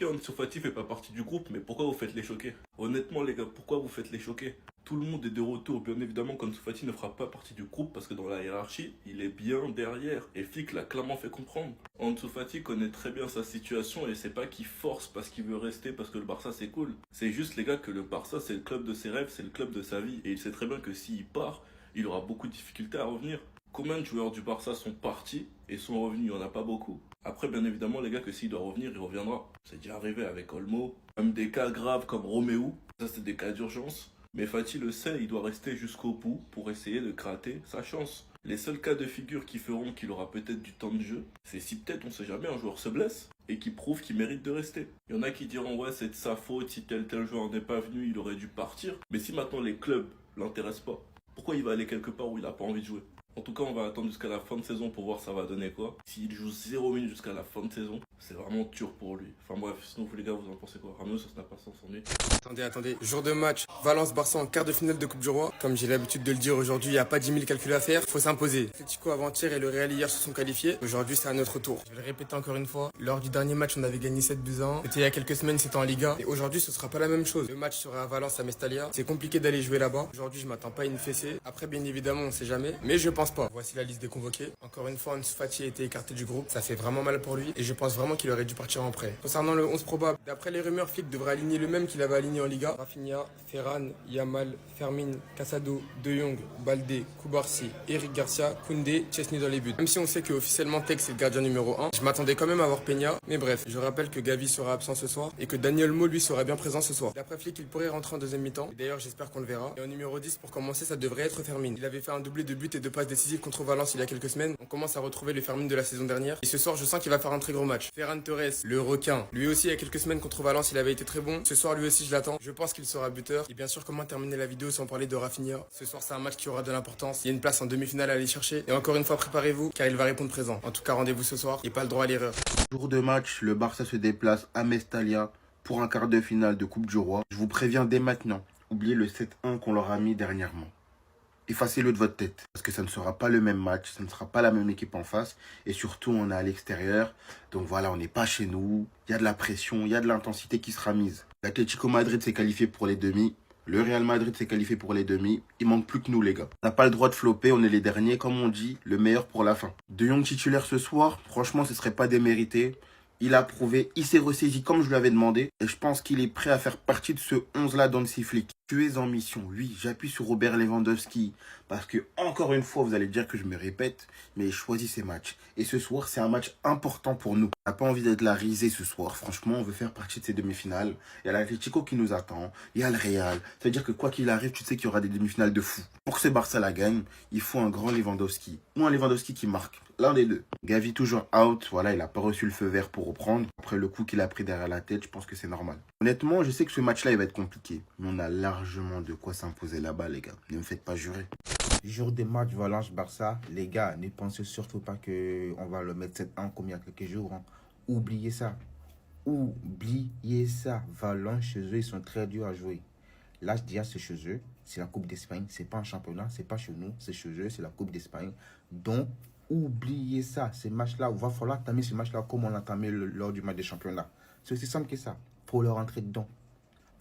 Ok, Ansu Fati fait pas partie du groupe, mais pourquoi vous faites les choquer? Honnêtement, les gars, pourquoi vous faites les choquer? Tout le monde est de retour. Bien évidemment qu'Ansu Fati ne fera pas partie du groupe parce que dans la hiérarchie, il est bien derrière. Et Flick l'a clairement fait comprendre. Ansu Fati connaît très bien sa situation et c'est pas qu'il force parce qu'il veut rester parce que le Barça c'est cool. C'est juste, les gars, que le Barça c'est le club de ses rêves, c'est le club de sa vie. Et il sait très bien que s'il part, il aura beaucoup de difficultés à revenir. Combien de joueurs du Barça sont partis et sont revenus? Il n'y en a pas beaucoup. Après, bien évidemment, les gars, que s'il doit revenir, il reviendra. C'est déjà arrivé avec Olmo. Même des cas graves comme Roméo. Ça, c'est des cas d'urgence. Mais Fati le sait, il doit rester jusqu'au bout pour essayer de gratter sa chance. Les seuls cas de figure qui feront qu'il aura peut-être du temps de jeu, c'est si peut-être, on sait jamais, un joueur se blesse et qui prouve qu'il mérite de rester. Il y en a qui diront, ouais, c'est de sa faute, si tel joueur n'est pas venu, il aurait dû partir. Mais si maintenant les clubs l'intéressent pas, pourquoi il va aller quelque part où il n'a pas envie de jouer? En tout cas, on va attendre jusqu'à la fin de saison pour voir ça va donner quoi. S'il joue 0 minutes jusqu'à la fin de saison, c'est vraiment dur pour lui. Enfin bref, sinon vous les gars, vous en pensez quoi? Ramos, ça n'a pas sans s'ennuyer. Attendez. Jour de match, Valence-Barça en quart de finale de Coupe du Roi. Comme j'ai l'habitude de le dire aujourd'hui, il n'y a pas 10 000 calculs à faire. Faut s'imposer. Atletico avant-hier et le Real hier se sont qualifiés. Aujourd'hui, c'est à notre tour. Je vais le répéter encore une fois. Lors du dernier match, on avait gagné 7-1. C'était il y a quelques semaines, c'était en Liga. Et aujourd'hui, ce sera pas la même chose. Le match sera à Valence, à Mestalla. C'est compliqué d'aller jouer là-bas. Aujourd'hui, je m'attends pas à une fessée. Après, bien évidemment, on sait jamais. Mais je pense pas. Voici la liste des convoqués. Encore une fois, Ansu Fati a été écarté du groupe. Ça fait vraiment mal pour lui. Et je pense vraiment qu'il aurait dû partir en prêt. Concernant le 11 probable, d'après les rumeurs, Flick devrait aligner le même qu'il avait aligné en Liga. Rafinha, Ferran, Yamal, Fermin, Casado, De Jong, Baldé, Koubarsi, Eric Garcia, Koundé, Chesney dans les buts. Même si on sait que officiellement Tex est le gardien numéro 1, je m'attendais quand même à voir Peña. Mais bref, je rappelle que Gavi sera absent ce soir et que Daniel Mo lui sera bien présent ce soir. D'après Flick, il pourrait rentrer en deuxième mi-temps. D'ailleurs, j'espère qu'on le verra. Et en numéro 10, pour commencer, ça devrait être Fermin. Il avait fait un doublé de buts et de passes décisives contre Valence il y a quelques semaines. On commence à retrouver le Fermin de la saison dernière. Et ce soir, je sens qu'il va faire un très gros match. Ferran Torres, le requin. Lui aussi, il y a quelques semaines contre Valence, il avait été très bon. Ce soir, lui aussi, je l'attends. Je pense qu'il sera buteur. Et bien sûr, comment terminer la vidéo sans parler de Rafinha? Ce soir, c'est un match qui aura de l'importance. Il y a une place en demi-finale à aller chercher. Et encore une fois, préparez-vous, car il va répondre présent. En tout cas, rendez-vous ce soir. Il n'y a pas le droit à l'erreur. Jour de match, le Barça se déplace à Mestalla pour un quart de finale de Coupe du Roi. Je vous préviens dès maintenant, oubliez le 7-1 qu'on leur a mis dernièrement. Effacez-le de votre tête, parce que ça ne sera pas le même match, ça ne sera pas la même équipe en face, et surtout on est à l'extérieur, donc voilà, on n'est pas chez nous, il y a de la pression, il y a de l'intensité qui sera mise. L'Atlético Madrid s'est qualifié pour les demi, le Real Madrid s'est qualifié pour les demi, il manque plus que nous les gars. On n'a pas le droit de flopper, on est les derniers, comme on dit, le meilleur pour la fin. De Jong titulaire ce soir, franchement ce serait pas démérité. Il a prouvé, il s'est ressaisi comme je lui avais demandé. Et je pense qu'il est prêt à faire partie de ce 11-là d'Hansi Flick. Tu es en mission, oui, j'appuie sur Robert Lewandowski. Parce que, encore une fois, vous allez dire que je me répète, mais il choisit ses matchs. Et ce soir, c'est un match important pour nous. On n'a pas envie d'être la risée ce soir. Franchement, on veut faire partie de ces demi-finales. Il y a l'Atlético qui nous attend. Il y a le Real. C'est-à-dire que quoi qu'il arrive, tu sais qu'il y aura des demi-finales de fou. Pour que ce Barça la gagne, il faut un grand Lewandowski. Ou un Lewandowski qui marque. L'un des deux. Gavi toujours out. Voilà, il n'a pas reçu le feu vert pour reprendre. Après le coup qu'il a pris derrière la tête, je pense que c'est normal. Honnêtement, je sais que ce match-là, il va être compliqué. Mais on a largement de quoi s'imposer là-bas, les gars. Ne me faites pas jurer. Jour des matchs Valence-Barça, les gars, ne pensez surtout pas qu'on va le mettre 7-1 comme il y a quelques jours. Hein. Oubliez ça. Oubliez ça. Valence, chez eux, ils sont très durs à jouer. Là, je dis, c'est chez eux. C'est la Coupe d'Espagne. C'est pas un championnat. C'est pas chez nous. C'est chez eux. C'est la Coupe d'Espagne. Donc, oubliez ça. Ces matchs-là, il va falloir tamer ces matchs-là comme on l'a tamé lors du match des championnats. C'est aussi simple que ça. Faut leur rentrer dedans.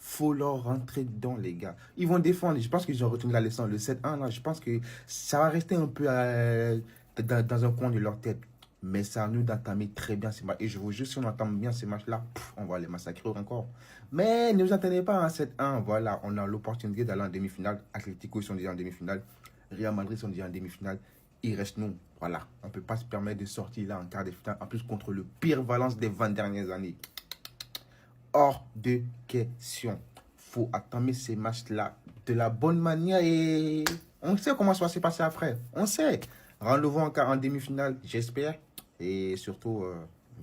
Faut leur rentrer dedans, les gars. Ils vont défendre. Je pense qu'ils ont retenu la leçon. Le 7-1, là, je pense que ça va rester un peu dans un coin de leur tête. Mais ça nous d'entamer très bien ces matchs. Et je vous jure, si on entame bien ces matchs-là, on va les massacrer encore. Mais ne vous attendez pas à un 7-1. Voilà, on a l'opportunité d'aller en demi-finale. Atlético, ils sont déjà en demi-finale. Real Madrid sont déjà en demi-finale. Il reste nous. Voilà, on ne peut pas se permettre de sortir là en quart de finale. En plus, contre le pire Valence des 20 dernières années. Hors de question. Faut attendre ces matchs-là de la bonne manière et on sait comment ça va se passer après. On sait. Rendez-vous encore en demi-finale, j'espère. Et surtout,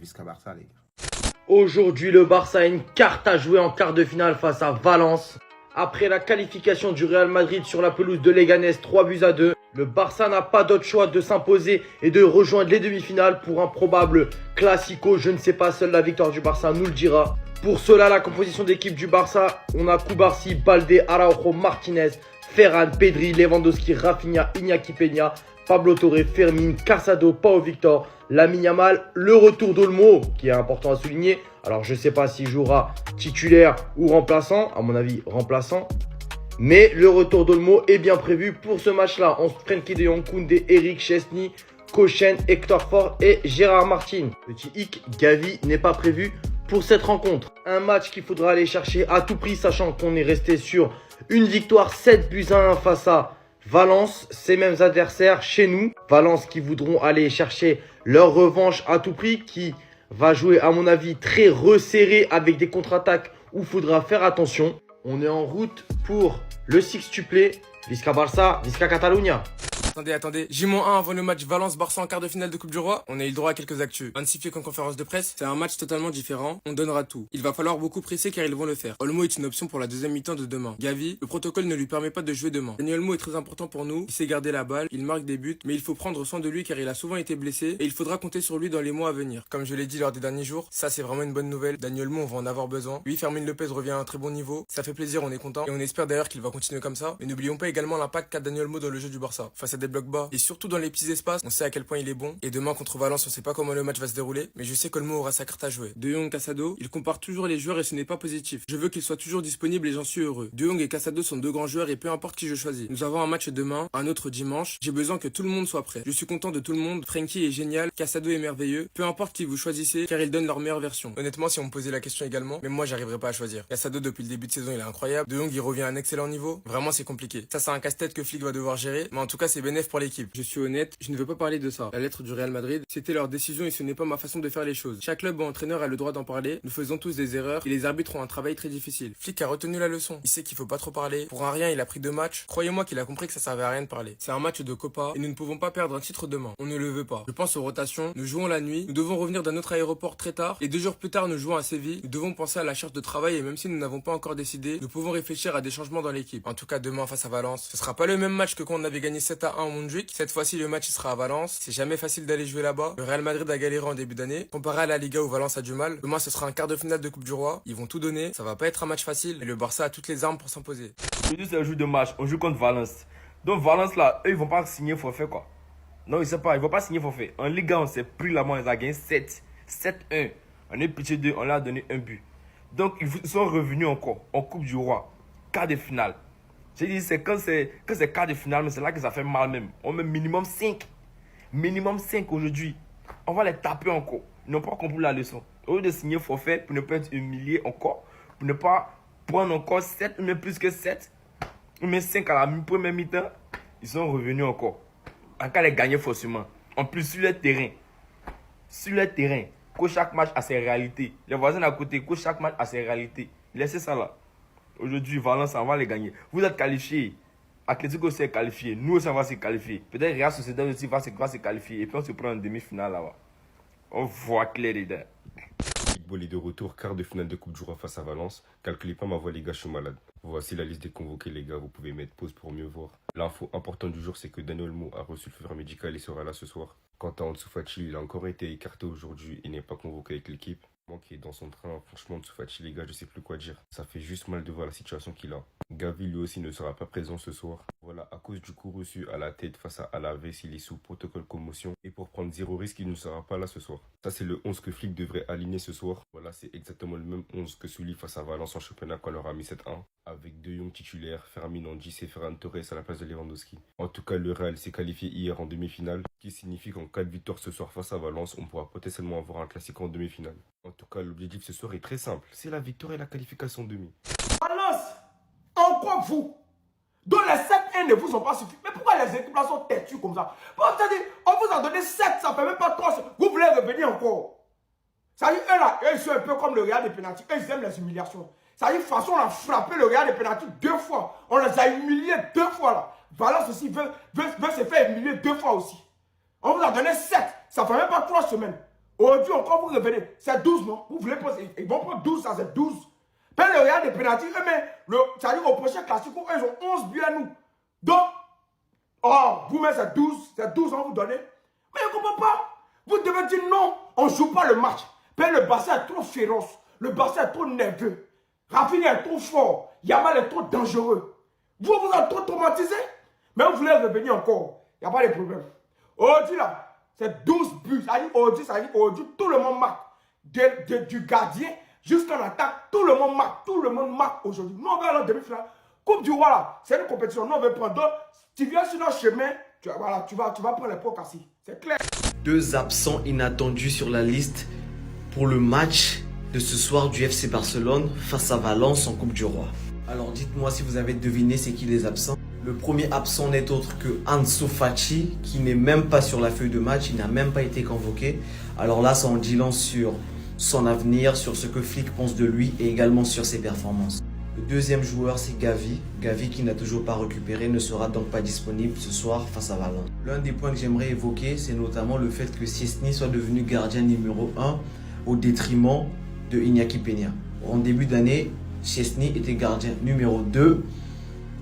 Visca Barça, les gars. Aujourd'hui, le Barça a une carte à jouer en quart de finale face à Valence. Après la qualification du Real Madrid sur la pelouse de Leganés 3-2, le Barça n'a pas d'autre choix de s'imposer et de rejoindre les demi-finales pour un probable classico. Je ne sais pas, seule la victoire du Barça nous le dira. Pour cela, la composition d'équipe du Barça, on a Koubarsi, Baldé, Araujo, Martinez, Ferran, Pedri, Lewandowski, Rafinha, Iñaki Peña, Pablo Torre, Fermin, Casado, Pau Victor, Lamine Yamal, le retour d'Olmo qui est important à souligner. Alors je ne sais pas s'il jouera titulaire ou remplaçant, à mon avis remplaçant. Mais le retour d'Olmo est bien prévu pour ce match-là. On se Frenkie de Jong, Koundé, Eric Chesney, Kochen, Hector Ford et Gérard Martin. Petit hic, Gavi n'est pas prévu pour cette rencontre. Un match qu'il faudra aller chercher à tout prix, sachant qu'on est resté sur une victoire 7-1 face à Valence, ces mêmes adversaires chez nous. Valence qui voudront aller chercher leur revanche à tout prix, qui va jouer à mon avis très resserré avec des contre-attaques où il faudra faire attention. On est en route pour le sextuplé. Visca Barça, Visca Catalunya. Attendez, J-1 avant le match Valence-Barça en quart de finale de Coupe du Roi. On a eu le droit à quelques actus. Anti Flick en conférence de presse, c'est un match totalement différent. On donnera tout. Il va falloir beaucoup presser car ils vont le faire. Olmo est une option pour la deuxième mi-temps de demain. Gavi, le protocole ne lui permet pas de jouer demain. Daniel Olmo est très important pour nous. Il sait garder la balle, il marque des buts, mais il faut prendre soin de lui car il a souvent été blessé et il faudra compter sur lui dans les mois à venir. Comme je l'ai dit lors des derniers jours, ça c'est vraiment une bonne nouvelle. Daniel Olmo, on va en avoir besoin. Lui, Fermin Lopez revient à un très bon niveau. Ça fait plaisir, on est content et on espère d'ailleurs qu'il va continuer comme ça. Mais n'oublions pas également l'impact qu'a Daniel Olmo dans le jeu du Barça. Face à des blocs bas et surtout dans les petits espaces, on sait à quel point il est bon. Et demain contre Valence, on sait pas comment le match va se dérouler, mais je sais qu'Olmo aura sa carte à jouer. De Jong, Casado, il compare toujours les joueurs et ce n'est pas positif. Je veux qu'il soit toujours disponible et j'en suis heureux. De Jong et Casado sont deux grands joueurs et peu importe qui je choisis. Nous avons un match demain, un autre dimanche. J'ai besoin que tout le monde soit prêt. Je suis content de tout le monde. Frenkie est génial, Casado est merveilleux. Peu importe qui vous choisissez, car ils donnent leur meilleure version. Honnêtement, si on me posait la question également, même moi j'arriverais pas à choisir. Casado depuis le début de saison, il est incroyable. De Jong, il revient à un excellent niveau. Vraiment, c'est compliqué. Ça, c'est un casse-tête que Flick va devoir gérer, mais en tout cas, c'est bénéf pour l'équipe. Je suis honnête, je ne veux pas parler de ça. La lettre du Real Madrid, c'était leur décision et ce n'est pas ma façon de faire les choses. Chaque club ou entraîneur a le droit d'en parler. Nous faisons tous des erreurs et les arbitres ont un travail très difficile. Flick a retenu la leçon. Il sait qu'il faut pas trop parler. Pour un rien, il a pris 2 matchs. Croyez-moi qu'il a compris que ça servait à rien de parler. C'est un match de Copa et nous ne pouvons pas perdre un titre demain. On ne le veut pas. Je pense aux rotations. Nous jouons la nuit. Nous devons revenir d'un autre aéroport très tard et 2 jours plus tard, nous jouons à Séville. Nous devons penser à la charge de travail et même si nous n'avons pas encore décidé, nous pouvons réfléchir à des changements dans l'équipe. En tout cas, demain face à Valence, ce sera pas le même match que quand on avait gagné 7-1 au Montjuic. Cette fois-ci, le match sera à Valence. C'est jamais facile d'aller jouer là-bas. Le Real Madrid a galéré en début d'année. Comparé à la Liga où Valence a du mal, demain ce sera un quart de finale de Coupe du Roi. Ils vont tout donner. Ça va pas être un match facile et le Barça a toutes les armes pour s'imposer. Aujourd'hui, c'est un jour de match. On joue contre Valence. Donc, Valence, là, eux, ils vont pas signer forfait, quoi. Non, ils savent pas. Ils vont pas signer forfait. En Liga, on s'est pris la main. Ils ont gagné 7-1. On est pitié d'eux. On leur a donné un but. Donc, ils sont revenus encore en Coupe du Roi. Quart de finale. J'ai dit, c'est quand c'est quart de finale, mais c'est là que ça fait mal même. On met minimum 5. Minimum 5 aujourd'hui. On va les taper encore. Ils n'ont pas compris la leçon. Au lieu de signer forfait pour ne pas être humilié encore, pour ne pas prendre encore 7, mais plus que 7, mais 5 à la première mi-temps, ils sont revenus encore. Encore les gagner forcément. En plus, sur le terrain, que chaque match a ses réalités. Les voisins à côté, que chaque match a ses réalités. Laissez ça là. Aujourd'hui, Valence, on va les gagner. Vous êtes qualifiés. Atlético aussi est qualifié. Nous aussi, on va se qualifier. Peut-être Real Sociedad aussi va se qualifier. Et puis, on se prend en demi-finale là-bas. On voit clair les gars. Football est de retour, quart de finale de Coupe du Roi face à Valence. Calculez pas ma voix les gars, je suis malade. Voici la liste des convoqués les gars, vous pouvez mettre pause pour mieux voir. L'info importante du jour, c'est que Daniel Olmo a reçu le feu vert médical et sera là ce soir. Quant à Ansu Fati, il a encore été écarté aujourd'hui et n'est pas convoqué avec l'équipe. Qui est dans son train, franchement Ansu Fati les gars, je sais plus quoi dire. Ça fait juste mal de voir la situation qu'il a. Gavi lui aussi ne sera pas présent ce soir. Voilà, à cause du coup reçu à la tête face à Alaves, il est sous protocole commotion. Et pour prendre 0 risque, il ne sera pas là ce soir. Ça c'est le 11 que Flick devrait aligner ce soir. Voilà, c'est exactement le même 11 que celui face à Valence en championnat qu'on leur a mis 7-1. Avec De Jong titulaire, Fermin Andis et Ferran Torres à la place de Lewandowski. En tout cas, le Real s'est qualifié hier en demi-finale, ce qui signifie qu'en cas de victoire ce soir face à Valence, on pourra potentiellement avoir un classique en demi-finale. En tout cas, l'objectif ce soir est très simple, c'est la victoire et la qualification demi. Valence, en quoi vous? Dont les 7-1 ne vous ont pas suffi. Mais pourquoi les équipes là sont têtues comme ça? On vous a donné 7, ça fait même pas 3. Vous voulez revenir encore? Ça dit, eux là, eux ils sont un peu comme le Real des pénaltys. Eux ils aiment les humiliations. Ça dit, de toute façon, on a frappé le Real des pénaltys 2 fois. On les a humiliés 2 fois là. Valence aussi veut se faire humilier 2 fois aussi. On vous a donné 7, ça fait même pas 3 semaines. Aujourd'hui, encore vous revenez, c'est 12, non? Vous voulez poser, ils vont prendre 12, ça c'est 12. Puis le Real des pénaltys, eux, mais ça dit au prochain classique, eux, ils ont 11 buts à nous. Donc, vous-même c'est 12, on vous donne. Mais je ne comprends pas. Vous devez dire non, on ne joue pas le match. Puis le Barça est trop féroce, le Barça est trop nerveux. Rafinha est trop fort, Yamal est trop dangereux. Vous êtes trop traumatisé, mais vous voulez revenir encore, il n'y a pas de problème. Aujourd'hui, là, c'est 12 buts. Ça dit aujourd'hui, tout le monde marque. Du gardien jusqu'en attaque, tout le monde marque. Tout le monde marque aujourd'hui. Nous, on va aller en demi-finale. Coupe du Roi, là, c'est une compétition. Nous, on veut prendre. Donc, tu viens sur notre chemin, tu vas prendre les pots cassés. C'est clair. Deux absents inattendus sur la liste pour le match de ce soir du FC Barcelone face à Valence en Coupe du Roi. Alors dites-moi si vous avez deviné c'est qui les absents. Le premier absent n'est autre que Ansu Fati qui n'est même pas sur la feuille de match, il n'a même pas été convoqué. Alors là, ça en dit long sur son avenir, sur ce que Flick pense de lui et également sur ses performances. Le deuxième joueur, c'est Gavi. Gavi qui n'a toujours pas récupéré, ne sera donc pas disponible ce soir face à Valence. L'un des points que j'aimerais évoquer, c'est notamment le fait que Szczęsny soit devenu gardien numéro 1 au détriment de Iñaki Peña. En début d'année, Szczęsny était gardien numéro 2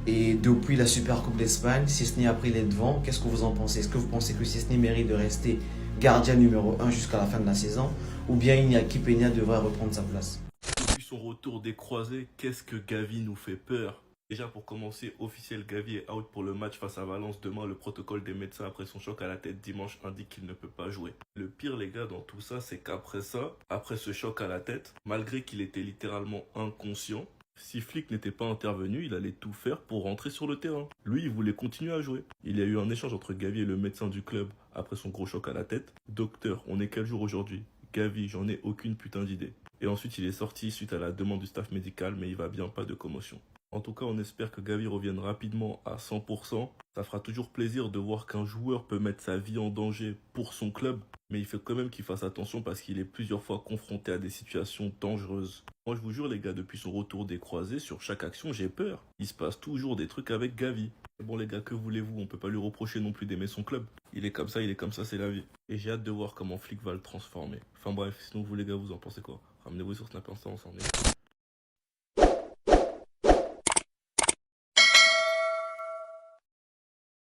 et depuis la Super Coupe d'Espagne, Szczęsny a pris les devants. Qu'est-ce que vous en pensez? Est-ce que vous pensez que Szczęsny mérite de rester gardien numéro 1 jusqu'à la fin de la saison ou bien Iñaki Peña devrait reprendre sa place? Depuis son retour des croisés, qu'est-ce que Gavi nous fait peur? Déjà pour commencer, officiel, Gavi est out pour le match face à Valence demain. Le protocole des médecins après son choc à la tête dimanche indique qu'il ne peut pas jouer. Le pire les gars dans tout ça, c'est qu'après ça, après ce choc à la tête, malgré qu'il était littéralement inconscient, si Flick n'était pas intervenu, il allait tout faire pour rentrer sur le terrain. Lui, il voulait continuer à jouer. Il y a eu un échange entre Gavi et le médecin du club après son gros choc à la tête. Docteur, on est quel jour aujourd'hui? Gavi, j'en ai aucune putain d'idée. Et ensuite, il est sorti suite à la demande du staff médical, mais il va bien, pas de commotion. En tout cas, on espère que Gavi revienne rapidement à 100%. Ça fera toujours plaisir de voir qu'un joueur peut mettre sa vie en danger pour son club, mais il faut quand même qu'il fasse attention parce qu'il est plusieurs fois confronté à des situations dangereuses. Moi, je vous jure, les gars, depuis son retour des croisés, sur chaque action, j'ai peur. Il se passe toujours des trucs avec Gavi. Bon, les gars, que voulez-vous? On peut pas lui reprocher non plus d'aimer son club. Il est comme ça, c'est la vie. Et j'ai hâte de voir comment Flick va le transformer. Enfin bref, sinon vous, les gars, vous en pensez quoi? Ramenez-vous sur Snap Insta, on s'en est.